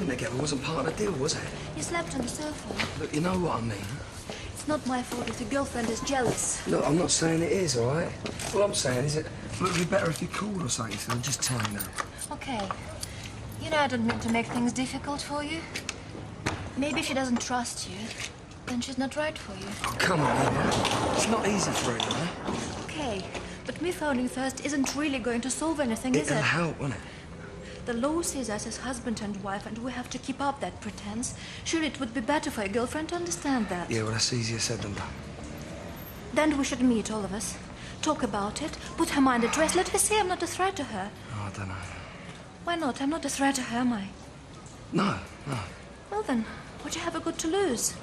living together wasn't part of the deal, was it? You slept on the sofa. Look, you know what I mean. It's not my fault if your girlfriend is jealous. Look, I'm not saying it is, all right? All I'm saying is it would be better if you called or something, so just tell me now. Okay. You know I don't mean to make things difficult for you. Maybe if she doesn't trust you, then she's not right for you. Oh, come on, Eva. It's not easy for her, you know? Okay, but me phoning first isn't really going to solve anything, is it? It'll help, won't it? The law sees us as husband and wife, and we have to keep up that pretense. Surely it would be better for your girlfriend to understand that. Yeah, well, that's easier said than done. Then we should meet, all of us. Talk about it, put her mind at rest. Let her see I'm not a threat to her. Oh, I don't know. Why not? I'm not a threat to her, am I? No, no. Well then, what do you have a good to lose?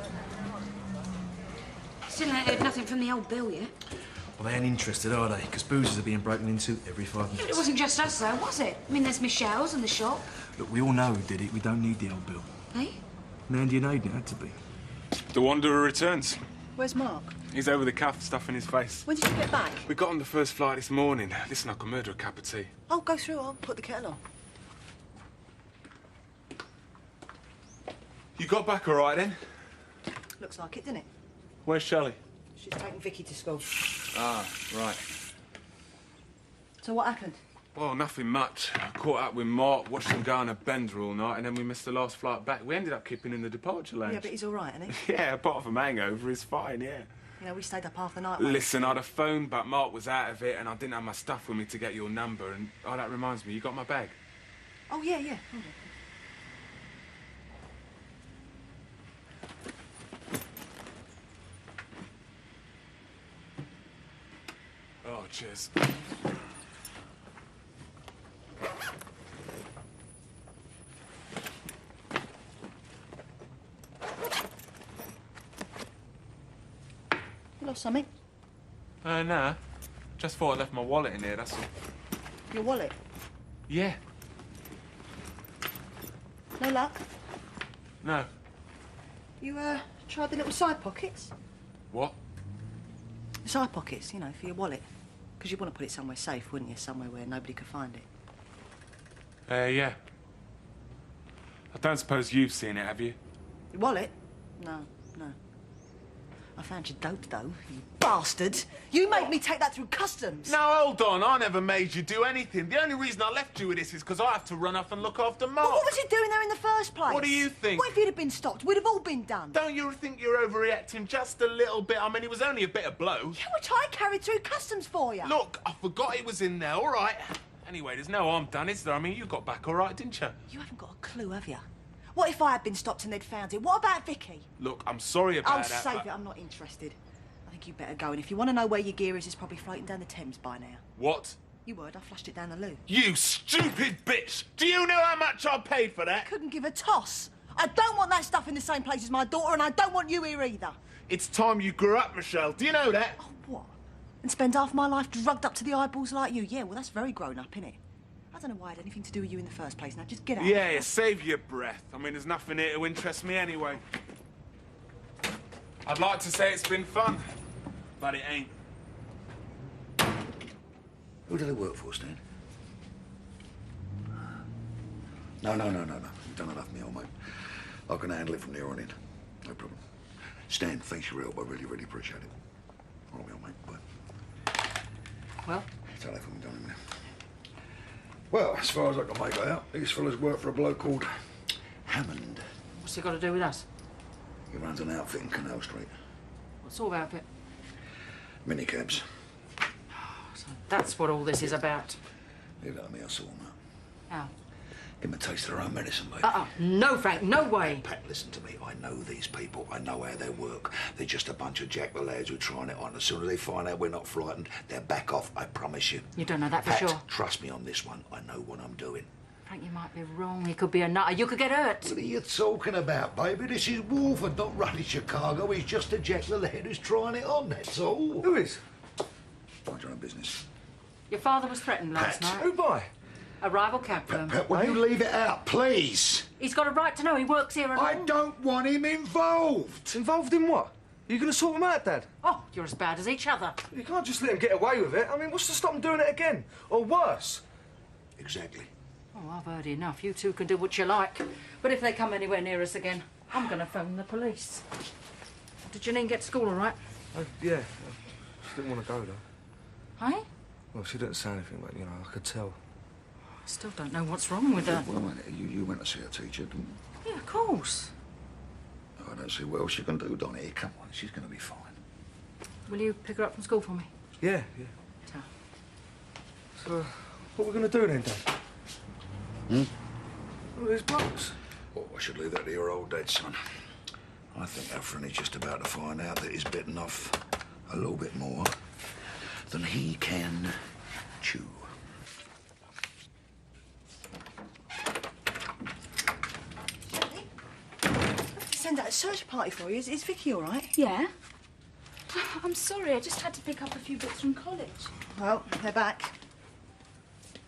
Still ain't heard nothing from the old Bill yet. Well, they ain't interested, are they? Because boozers are being broken into every 5 minutes. It wasn't just us, though, was it? I mean, there's Michelle's and the shop. Look, we all know who did it. We don't need the old Bill. Hey? Mandy and Aiden had to be. The Wanderer returns. Where's Mark? He's over the cuff, stuffing his face. When did you get back? We got on the first flight this morning. Listen, I can murder a cup of tea. Oh, go through. I'll put the kettle on. You got back all right, then? Looks like it, didn't it? Where's Shelley? She's taking Vicky to school. Ah, right. So what happened? Well, nothing much. I caught up with Mark, watched him go on a bender all night, and then we missed the last flight back. We ended up keeping in the departure lounge. Yeah, but he's all right, isn't he? Yeah, apart from hangover, he's fine, yeah. You know, we stayed up half the night. mate. Listen, I'd have phoned, but Mark was out of it, and I didn't have my stuff with me to get your number, and... Oh, that reminds me, you got my bag? Oh, yeah, yeah. Hold on. Oh, cheers. You lost something? Nah. Just thought I left my wallet in here, that's all. Your wallet? Yeah. No luck? No. You, tried the little side pockets? What? The side pockets, you know, for your wallet. Because you'd want to put it somewhere safe, wouldn't you? Somewhere where nobody could find it. Yeah. I don't suppose you've seen it, have you? Your wallet? No, no. I found your dope, though, you bastard. You made me take that through customs. No, hold on. I never made you do anything. The only reason I left you with this is because I have to run off and look after Mark. Well, what was you doing there in the first place? What do you think? What if you'd have been stopped? We'd have all been done. Don't you think you're overreacting just a little bit? I mean, it was only a bit of blow. Yeah, which I carried through customs for you. Look, I forgot it was in there, all right. Anyway, there's no harm done, is there? I mean, you got back all right, didn't you? You haven't got a clue, have you? What if I had been stopped and they'd found it? What about Vicky? Look, I'm sorry about that. Save it. I'm not interested. I think you better go, and if you want to know where your gear is, it's probably floating down the Thames by now. What? You would. I flushed it down the loo. You stupid bitch! Do you know how much I paid for that? Couldn't give a toss. I don't want that stuff in the same place as my daughter, and I don't want you here either. It's time you grew up, Michelle. Do you know that? Oh, what? And spend half my life drugged up to the eyeballs like you? Yeah, well, that's very grown up, innit? I don't know why I had anything to do with you in the first place. Now, just get out. Yeah, save your breath. I mean, there's nothing here to interest me anyway. I'd like to say it's been fun, but it ain't. Who do they work for, Stan? No. You've done enough, me old mate. I can handle it from here on in. No problem. Stan, thanks for your help. I really, really appreciate it. All right, me old mate. Bye. Well? Tell that for me, done in there. Well, as far as I can make it out, these fellas work for a bloke called Hammond. What's it got to do with us? He runs an outfit in Canal Street. What sort of outfit? Minicabs. So that's what all this is about. Leave that to me, I'll sort them out. How? Give them a taste of their own medicine, baby. No, Frank, no way. Pat, listen to me. I know these people. I know how they work. They're just a bunch of jack the lads who are trying it on. As soon as they find out we're not frightened, they'll back off, I promise you. You don't know that for Pat, sure. Trust me on this one. I know what I'm doing. Frank, you might be wrong. He could be a nutter. You could get hurt. What are you talking about, baby? This is Wolford, not running Chicago. He's just a jack the lad who's trying it on, that's all. Who is? Mind your own business. Your father was threatened last Pat. night. Who by? A rival cab firm. Pat, will you leave it out, please? He's got a right to know. He works here and I all. don't want him involved. Involved in what? Are you going to sort him out, Dad? Oh, you're as bad as each other. You can't just let him get away with it. I mean, what's to stop him doing it again? Or worse? Exactly. Oh, I've heard enough. You two can do what you like. But if they come anywhere near us again, I'm going to phone the police. Did Janine get to school all right? Yeah. She didn't want to go, though. Hey? Well, she didn't say anything, but, you know, I could tell. I still don't know what's wrong with her. Well, you went to see her teacher, didn't you? Yeah, of course. I don't see what else she can do, Donnie. Come on, she's going to be fine. Will you pick her up from school for me? Yeah. Tell. So, what are we going to do then, Dad? What are these blokes? Oh, I should leave that to your old dad, son. I think Alfred is just about to find out that he's bitten off a little bit more than he can chew. Send out a search party for you. Is Vicky all right? Yeah. I'm sorry, I just had to pick up a few books from college. Well, they're back.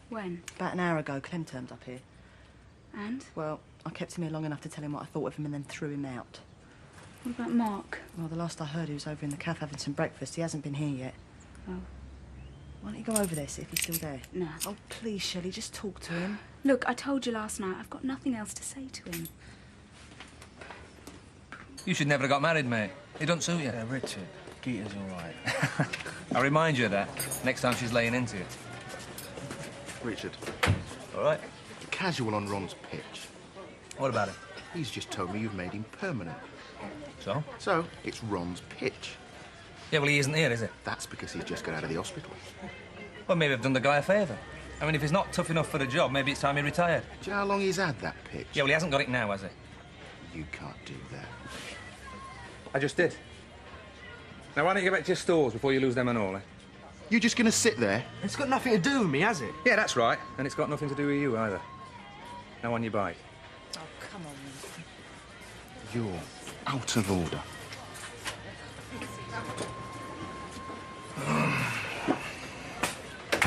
When? About an hour ago, Clem turned up here. And? Well, I kept him here long enough to tell him what I thought of him and then threw him out. What about Mark? Well, the last I heard, he was over in the cafe having some breakfast. He hasn't been here yet. Oh. Why don't you go over there, see if he's still there? No. Oh, please, Shelley, just talk to him. Look, I told you last night, I've got nothing else to say to him. You should never have got married, mate. It don't suit you. Yeah, Richard, Gita's all right. I'll remind you of that next time she's laying into you. Richard, All right? casual on Ron's pitch. What about it? He's just told me you've made him permanent. So? So, it's Ron's pitch. Yeah, well, he isn't here, is it? That's because he's just got out of the hospital. Well, maybe I've done the guy a favour. I mean, if he's not tough enough for the job, maybe it's time he retired. Do you know how long he's had that pitch? Yeah, well, he hasn't got it now, has he? You can't do that. I just did. Now, why don't you get back to your stores before you lose them and all, eh? You're just gonna sit there? It's got nothing to do with me, has it? Yeah, that's right. And it's got nothing to do with you, either. Now, on your bike. Oh, come on. You're out of order.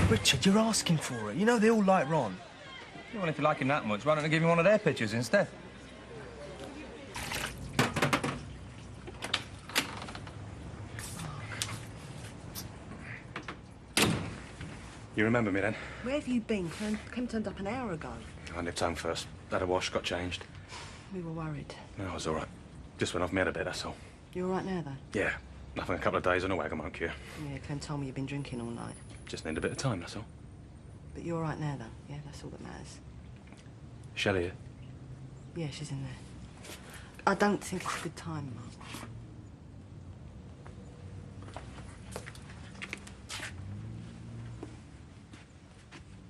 Richard, you're asking for it. You know they all like Ron. Well, if you like him that much, why don't I give him one of their pictures instead? You remember me then? Where have you been? Clem turned up an hour ago. I nipped home first. Had a wash, got changed. We were worried. No, I was all right. Just went off my head a bit, that's all. You all right now, though? Yeah, nothing a couple of days on a wagon won't cure. Yeah, Clem told me you've been drinking all night. Just need a bit of time, that's all. But you're all right now, though. Yeah, that's all that matters. Shelley here? Yeah, she's in there. I don't think it's a good time, Mark.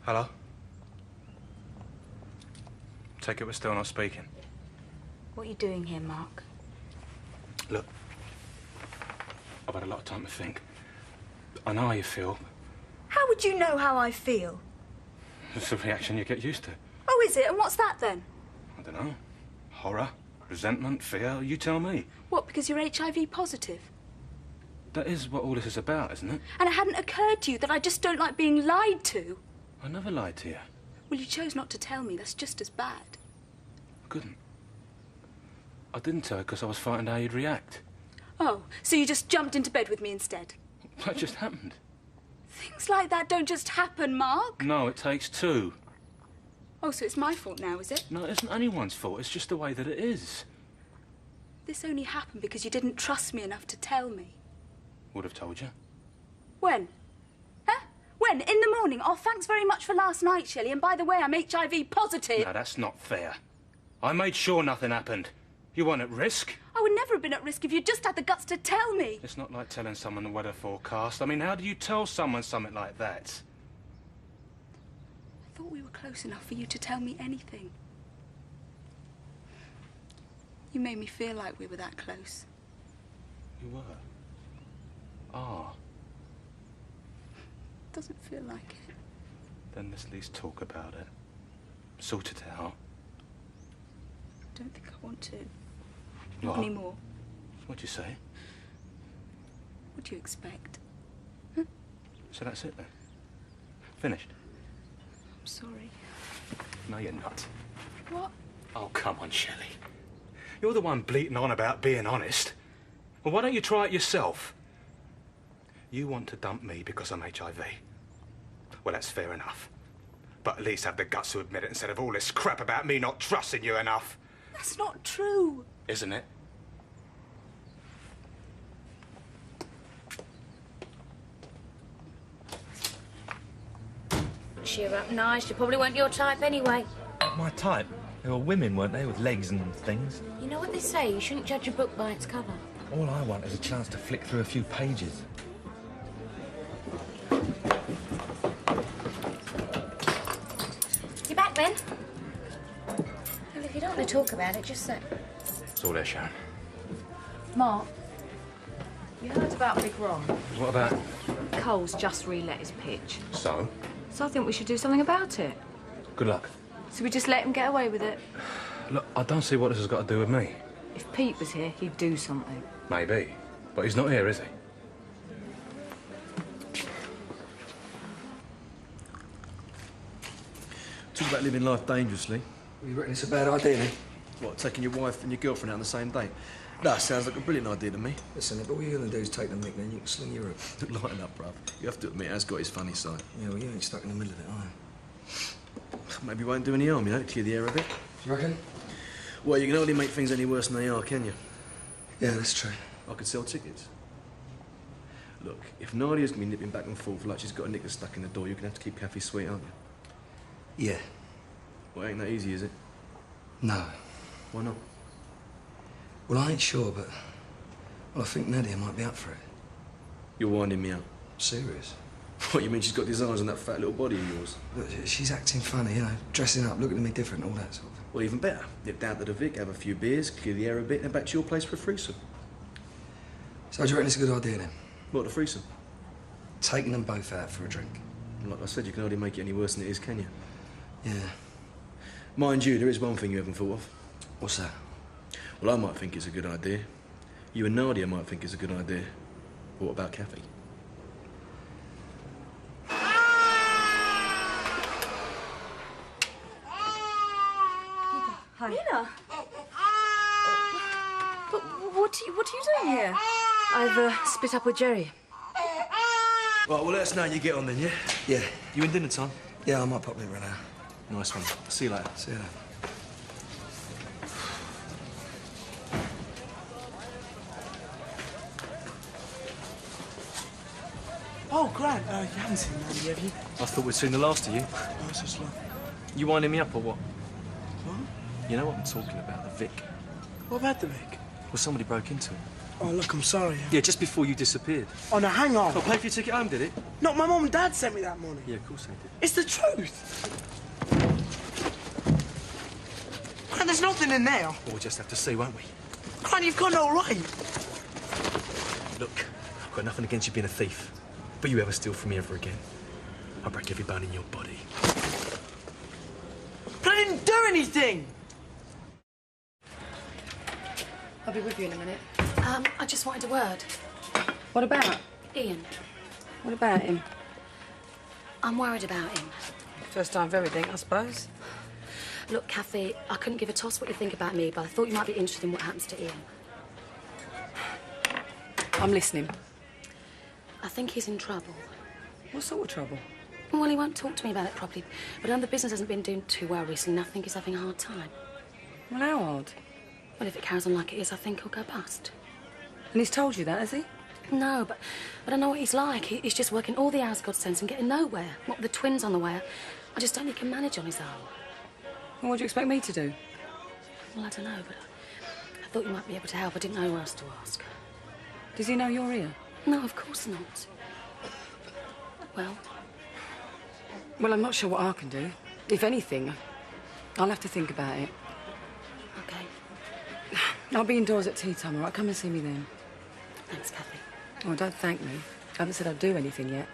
Hello? Take it we're still not speaking. What are you doing here, Mark? Look, I've had a lot of time to think. I know how you feel. How would you know how I feel? It's a reaction you get used to. Oh, is it? And what's that, then? I don't know. Horror, resentment, fear, you tell me. What, because you're HIV positive? That is what all this is about, isn't it? And it hadn't occurred to you that I just don't like being lied to? I never lied to you. Well, you chose not to tell me. That's just as bad. I couldn't. I didn't tell her because I was frightened how you'd react. Oh, so you just jumped into bed with me instead? That just happened. Things like that don't just happen, Mark. No, it takes two. Oh, so it's my fault now, is it? No, it isn't anyone's fault. It's just the way that it is. This only happened because you didn't trust me enough to tell me. Would have told you. When? Huh? When? In the morning? Oh, thanks very much for last night, Shelley. And by the way, I'm HIV positive. No, that's not fair. I made sure nothing happened. You weren't at risk. I would never have been at risk if you'd just had the guts to tell me. It's not like telling someone the weather forecast. I mean, how do you tell someone something like that? I thought we were close enough for you to tell me anything. You made me feel like we were that close. You were? Ah. Doesn't feel like it. Then let's at least talk about it. Sort it out. I don't think I want to. What? Not anymore. What'd you say? What do you expect? So that's it then? Finished? I'm sorry. No, you're not. What? Oh, come on, Shelley. You're the one bleating on about being honest. Well, why don't you try it yourself? You want to dump me because I'm HIV. Well, that's fair enough. But at least have the guts to admit it instead of all this crap about me not trusting you enough. That's not true. Isn't it? Cheer up, nice. You probably weren't your type anyway. My type? They were women, weren't they, with legs and things? You know what they say, you shouldn't judge a book by its cover. All I want is a chance to flick through a few pages. You back, Ben? Well, if you don't want to talk about it, just say... It's all there, Sharon. Mark, you heard about Big Ron? What about? Cole's just relet his pitch. So? So I think we should do something about it. Good luck. So we just let him get away with it? Look, I don't see what this has got to do with me. If Pete was here, he'd do something. Maybe. But he's not here, is he? Talk about living life dangerously. You reckon it's a bad idea, then? What, taking your wife and your girlfriend out on the same day? That sounds like a brilliant idea to me. Listen, if all you're going to do is take the mick, then you can sling your hook. Lighten up, bruv. You have to admit, it has got his funny side. Yeah, well, you ain't stuck in the middle of it, are you? Maybe you won't do any harm, you know, clear the air a bit. You reckon? Well, you can only make things any worse than they are, can you? Yeah, that's true. I could sell tickets. Look, if Nadia's going to be nipping back and forth like she's got a knicker stuck in the door, you're going to have to keep Kathy sweet, aren't you? Yeah. Well, ain't that easy, is it? No. Why not? Well, I ain't sure, but... Well, I think Nadia might be up for it. You're winding me up. Serious? What, you mean she's got designs on that fat little body of yours? Look, she's acting funny, you know, dressing up, looking at me different, all that sort of thing. Well, even better. Nip down to the Vic, have a few beers, clear the air a bit, and back to your place for a threesome. So do you reckon it's a good idea, then? What, the threesome? Taking them both out for a drink. Like I said, you can hardly make it any worse than it is, can you? Yeah. Mind you, there is one thing you haven't thought of. What's that? Well, I might think it's a good idea. You and Nadia might think it's a good idea. But what about Kathy? Hi. Nina! What are you doing here? I've split up with Jerry. Right, well, let us know how you get on then, yeah? Yeah. You in dinner time? Yeah, I might pop in right now. Nice one. See you later. See you later. Oh, Grant, you haven't seen Mandy, have you? I thought we'd seen the last of you. Oh, it's so slow. You winding me up or what? What? You know what I'm talking about, the Vic. What about the Vic? Well, somebody broke into it. Oh, look, I'm sorry. Yeah, just before you disappeared. Oh, no, hang on. Oh, paid for your ticket home, did it? No, my mum and dad sent me that money. Yeah, of course they did. It's the truth. Grant, there's nothing in there. Well, we'll just have to see, won't we? Grant, you've got no right. Look, I've got nothing against you being a thief. But you ever steal from me ever again, I'll break every bone in your body. But I didn't do anything! I'll be with you in a minute. I just wanted a word. What about? Ian, What about him? I'm worried about him. First time for everything, I suppose. Look, Kathy, I couldn't give a toss what you think about me, but I thought you might be interested in what happens to Ian. I'm listening. I think he's in trouble. What sort of trouble? Well, he won't talk to me about it properly, but the business hasn't been doing too well recently, and I think he's having a hard time. Well, how hard? Well, if it carries on like it is, I think he'll go bust. And he's told you that, has he? No, but I know what he's like. He's just working all the hours God sends and getting nowhere. What with the twins on the way, I just don't think he can manage on his own. Well, what do you expect me to do? Well, I don't know, but I thought you might be able to help. I didn't know who else to ask. Does he know you're here? No, of course not. Well? Well, I'm not sure what I can do. If anything, I'll have to think about it. Okay. I'll be indoors at tea time, all right? Come and see me then. Thanks, Kathy. Oh, don't thank me. I haven't said I'd do anything yet.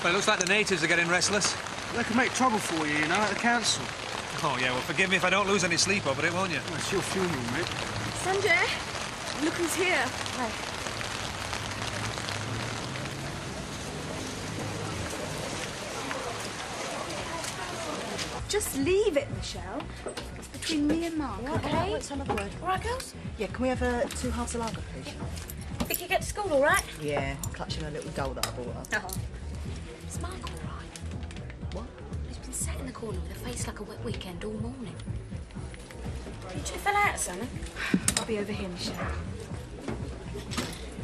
Well, it looks like the natives are getting restless. They could make trouble for you, you know, at the council. Oh, yeah, well, forgive me if I don't lose any sleep over it, won't you? Well, it's your funeral, mate. Sanjay, look who's here. Hi. Just leave it, Michelle. It's between me and Mark, okay? Let's have a word. All right, girls? Yeah, can we have 2 halves of lager, please? Vicky get to school all right? Yeah, clutching a little doll that I bought her. Oh. Is Mark all right? What? He's been sat in the corner with a face like a wet weekend all morning. You two fell out or something? I'll be over here, Michelle.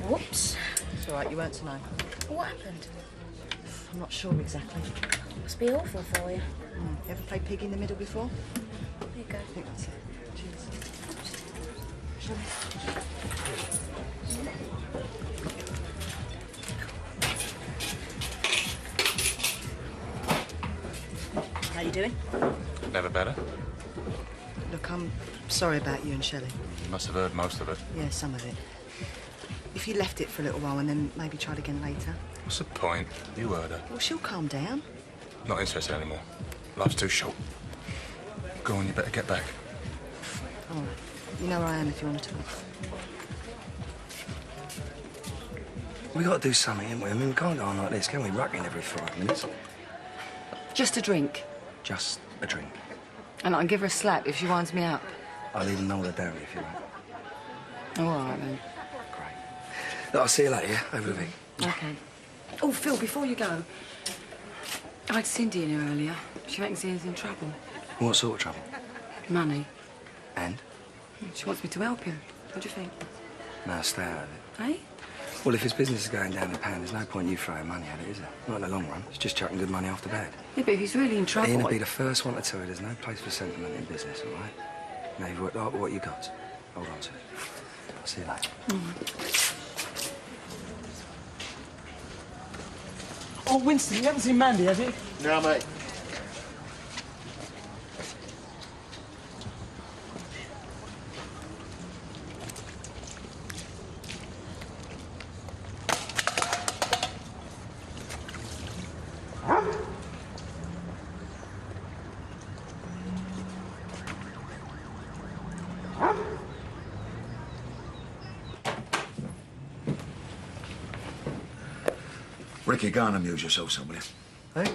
Whoops. It's all right, you weren't to know. What happened? I'm not sure exactly. Must be awful for you. You ever played pig in the middle before? There you go. I think that's it. How you doing? Never better. Look, I'm sorry about you and Shelley. You must have heard most of it. Yeah, some of it. If you left it for a little while and then maybe tried again later. What's the point? You heard her. Well, she'll calm down. Not interested anymore. Life's too short. Go on, you better get back. All right. You know where I am if you want to talk. We got to do something, haven't we? I mean, we can't go on like this, can we? Rucking every 5 minutes. Just a drink. Just a drink. And I can give her a slap if she winds me up. I'll even hold her down if you want. All right, then. Look, I'll see you later, yeah? Over the week. OK. Oh, Phil, before you go, I had Cindy in here earlier. She reckons he's in trouble. What sort of trouble? Money. And? She wants me to help him. What do you think? No, stay out of it. Eh? Well, if his business is going down the pan, there's no point you throwing money at it, is there? Not in the long run. It's just chucking good money after bad. Yeah, but if he's really in trouble... Ian will be the first one to tell you there's no place for sentiment in business, all right? Now, you've worked hard for what you got. Hold on to it. I'll see you later. Oh, Winston, you haven't seen Mandy, have you? No, mate. Ricky, go and amuse yourself somewhere. Hey?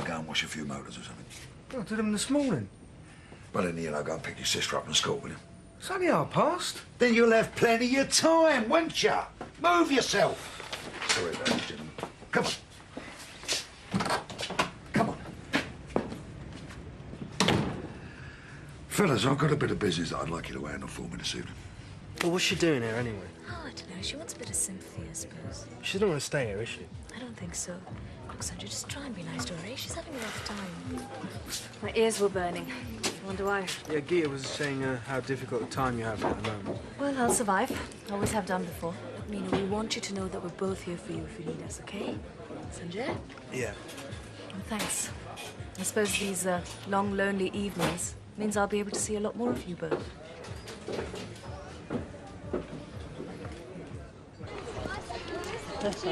Go and wash a few motors or something. I did them this morning. Well, then, go and pick your sister up from school, will you? It's only £past. Then you'll have plenty of time, won't you? Move yourself. Sorry about this, gentlemen. Come on. Come on. Fellas, I've got a bit of business that I'd like you to handle for me this evening. Well, what's she doing here anyway? Oh, I don't know. She wants a bit of sympathy, I suppose. She don't want to stay here, is she? I don't think so. Look, Sandra, just try and be nice to her, eh? She's having a rough time. My ears were burning. I wonder why. Yeah, Gita was saying how difficult a time you're having at the moment. Well, I'll survive. Always have done before. Look, Nina, we want you to know that we're both here for you if you need us, okay? Sanjay? Yeah. Well, thanks. I suppose these long, lonely evenings means I'll be able to see a lot more of you both. What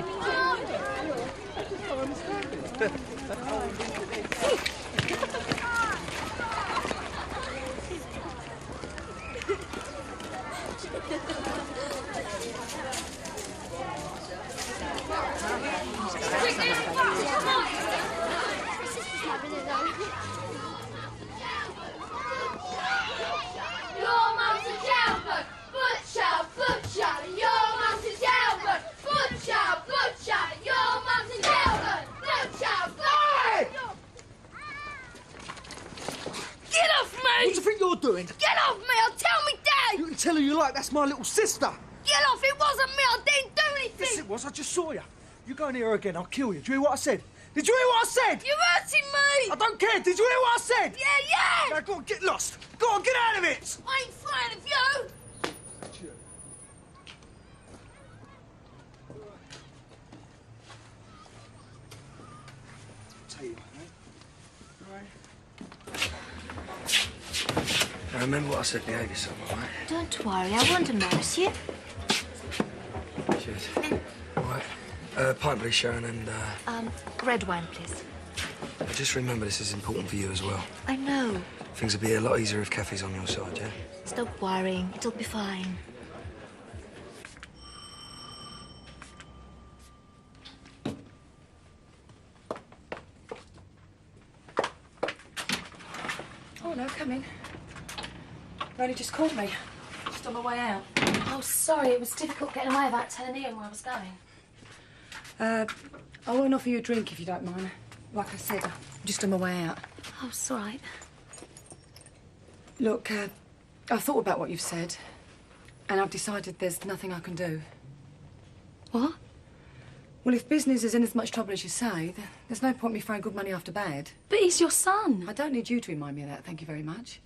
do you think you're doing? Get off me! I'll tell me dad! You can tell her you like, that's my little sister. Get off! It wasn't me! I didn't do anything! Yes, it was. I just saw you. You go near her again, I'll kill you. Did you hear what I said? Did you hear what I said? You're hurting me! I don't care. Did you hear what I said? Yeah! Now, go on, get lost. Go on, get out of it! I ain't frightened of you! Tell you, Now, remember what I said, behave yourself, all right? Don't worry, I won't embarrass you. Cheers. All right. Pint, please, Sharon, and... Red wine, please. Just remember this is important for you as well. I know. Things would be a lot easier if Kathy's on your side, yeah? Stop worrying. It'll be fine. Oh, no, come in. Ronnie just called me. Just on my way out. Oh, sorry, it was difficult getting away without telling Ian where I was going. I won't offer you a drink if you don't mind. Like I said, I'm just on my way out. Oh, it's all right. Look, I've thought about what you've said, and I've decided there's nothing I can do. What? Well, if business is in as much trouble as you say, there's no point me throwing good money after bad. But he's your son. I don't need you to remind me of that, thank you very much.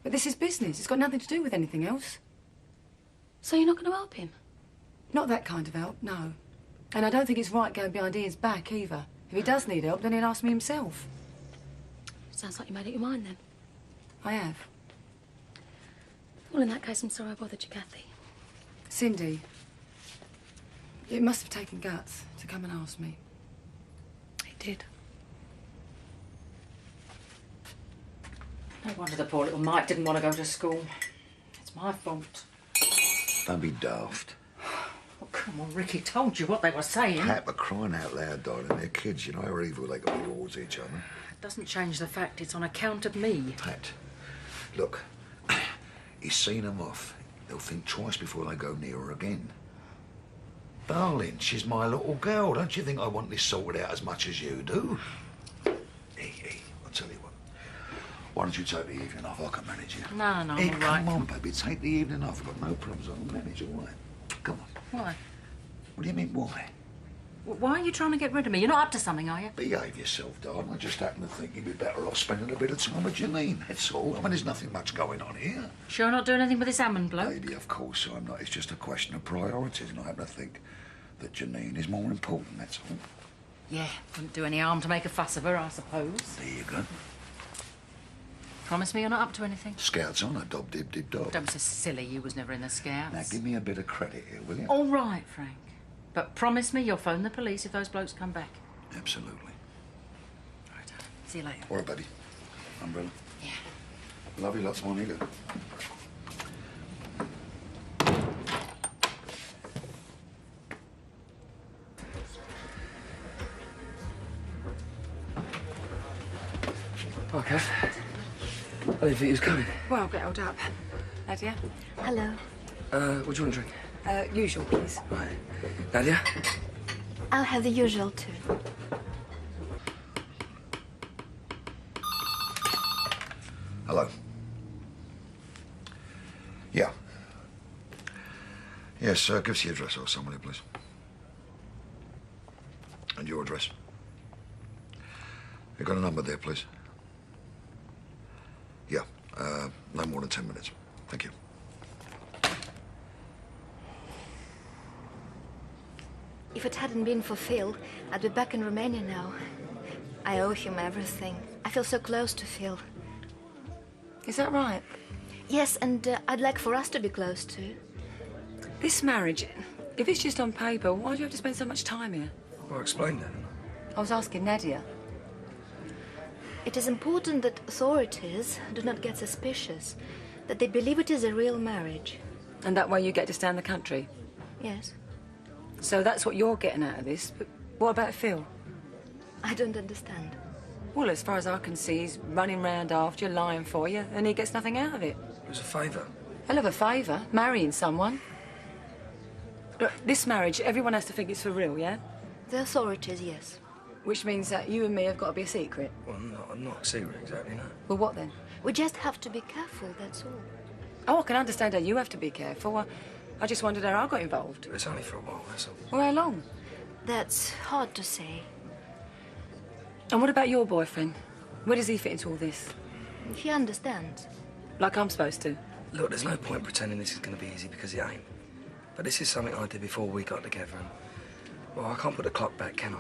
But this is business. It's got nothing to do with anything else. So you're not going to help him? Not that kind of help, no. And I don't think it's right going behind Ian's back, either. If he does need help, then he'll ask me himself. Sounds like you made up your mind, then. I have. Well, in that case, I'm sorry I bothered you, Kathy. Cindy, it must have taken guts to come and ask me. It did. No wonder the poor little Mike didn't want to go to school. It's my fault. Don't be daft. Oh, come on, Ricky told you what they were saying. Pat, but crying out loud, darling. They're kids, you know how evil they got towards each other. It doesn't change the fact it's on account of me. Pat, look, he's seen them off. They'll think twice before they go near her again. Darling, she's my little girl. Don't you think I want this sorted out as much as you do? Hey, I'll tell you what. Why don't you take the evening off? I can manage you. No, I'm hey, all right. Come on, baby, take the evening off. I've got no problems. I'll manage, all right? Come on. Why? What do you mean, why? Why are you trying to get rid of me? You're not up to something, are you? Behave yourself, darling. I just happen to think you'd be better off spending a bit of time with Janine, that's all. I mean, there's nothing much going on here. Sure not doing anything with this Hammond bloke? Baby, of course I'm not. It's just a question of priorities, and I happen to think that Janine is more important, that's all. Yeah, wouldn't do any harm to make a fuss of her, I suppose. There you go. Promise me you're not up to anything? Scouts on a dob-dib-dib-dob. Don't be so silly. You was never in the Scouts. Now, give me a bit of credit here, will you? All right, Frank. But promise me you'll phone the police if those blokes come back. Absolutely. All right, see you later. All right, buddy. Umbrella. Yeah. Love you lots more, nigga. Hi, Kath. I didn't think he was coming. Well, get held up. Nadia? Hello. What do you want to drink? Usual, please. Right. Nadia? I'll have the usual, too. Hello. Yeah. Yes, give us your address or somebody, please. And your address. You got a number there, please? Yeah, no more than 10 minutes. Thank you. If it hadn't been for Phil, I'd be back in Romania now. I owe him everything. I feel so close to Phil. Is that right? Yes, and I'd like for us to be close too. This marriage, if it's just on paper, why do you have to spend so much time here? Well, I explained that. I was asking Nadia. It is important that authorities do not get suspicious, that they believe it is a real marriage. And that way you get to stay in the country? Yes. So that's what you're getting out of this, but what about Phil? I don't understand. Well, as far as I can see, he's running round after you, lying for you, and he gets nothing out of it. It was a favour. Hell of a favour, marrying someone. Look, this marriage, everyone has to think it's for real, yeah? The authorities, yes. Which means that you and me have got to be a secret. Well, not secret exactly, no. Well, what then? We just have to be careful, that's all. Oh, I can understand how you have to be careful. I just wondered how I got involved. It's only for a while, that's all. Well, how long? That's hard to say. And what about your boyfriend? Where does he fit into all this? He understands. Like I'm supposed to? Look, there's no point pretending this is going to be easy because it ain't. But this is something I did before we got together and... Well, I can't put the clock back, can I?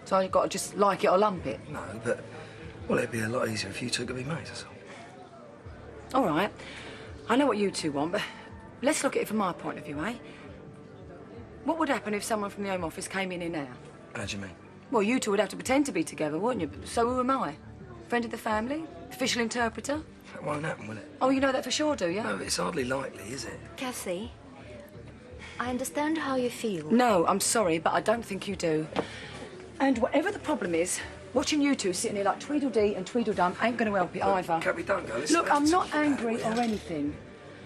So I've got to just like it or lump it? No, but... Well, it'd be a lot easier if you two could be mates, that's all. All right. I know what you two want, but let's look at it from my point of view, eh? What would happen if someone from the Home Office came in here now? How do you mean? Well, you two would have to pretend to be together, wouldn't you? So who am I? Friend of the family? Official interpreter? That won't happen, will it? Oh, you know that for sure, do you? No, it's hardly likely, is it? Kathy, I understand how you feel. No, I'm sorry, but I don't think you do. And whatever the problem is, watching you two sitting here like Tweedledee and Tweedledum ain't going to help it either. Can't we don't go? Listen, Look, I'm not angry or anything.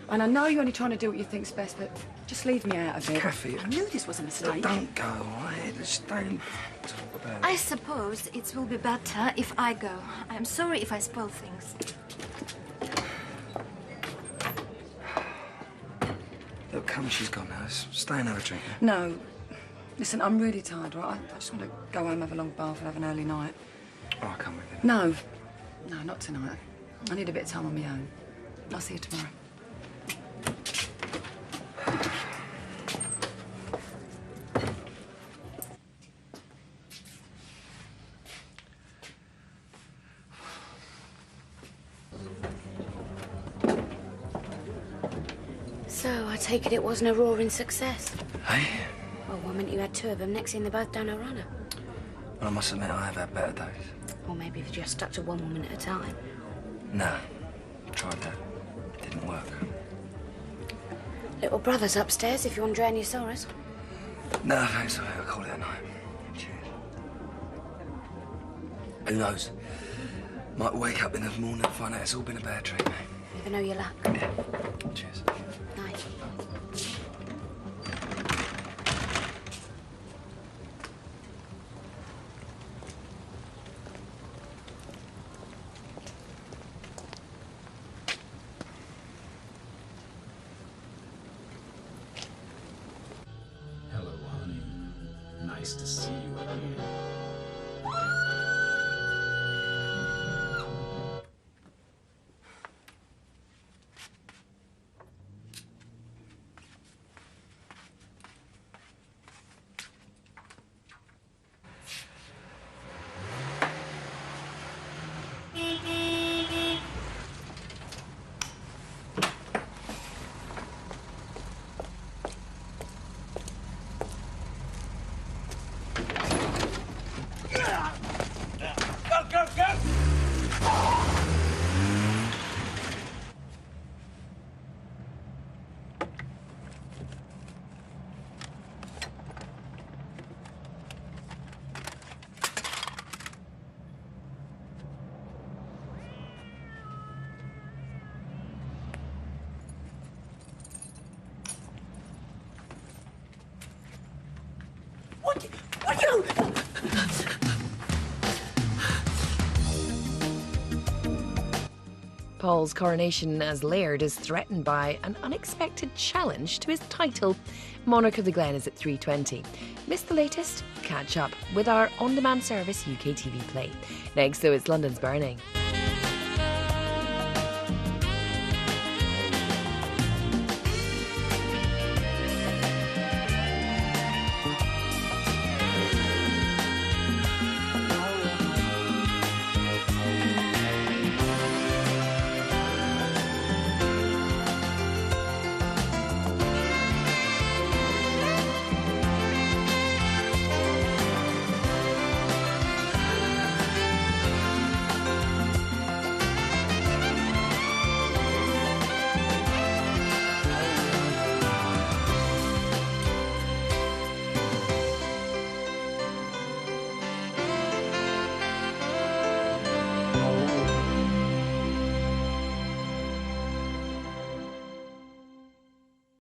And I know you're only trying to do what you think's best, but just leave me out of it. Kathy, I knew this was a mistake. Don't go, all right? Just don't talk about it. I suppose it will be better if I go. I'm sorry if I spoil things. Look, come, she's gone now. Let's stay and have a drink. Eh? No. Listen, I'm really tired, right? I just want to go home, have a long bath and have an early night. Oh, I'll come with you. No. No, not tonight. I need a bit of time on my own. I'll see you tomorrow. So, I take it wasn't a roaring success? Hey? Well, one minute you had two of them, next thing they're both down a runner. Well, I must admit, I have had better days. Or maybe if you just stuck to one woman at a time. Nah. Tried that. Didn't work. Little brother's upstairs if you want to drain your sorrows. No, thanks. I'll call it a night. Cheers. Who knows? Might wake up in the morning and find out it's all been a bad dream, mate. Never know your luck. Yeah. Cheers. Night. Hello, honey. Nice to see you again. Paul's coronation as Laird is threatened by an unexpected challenge to his title. Monarch of the Glen is at 3:20. Miss the latest? Catch up with our on-demand service UK TV Play. Next, though, it's London's Burning.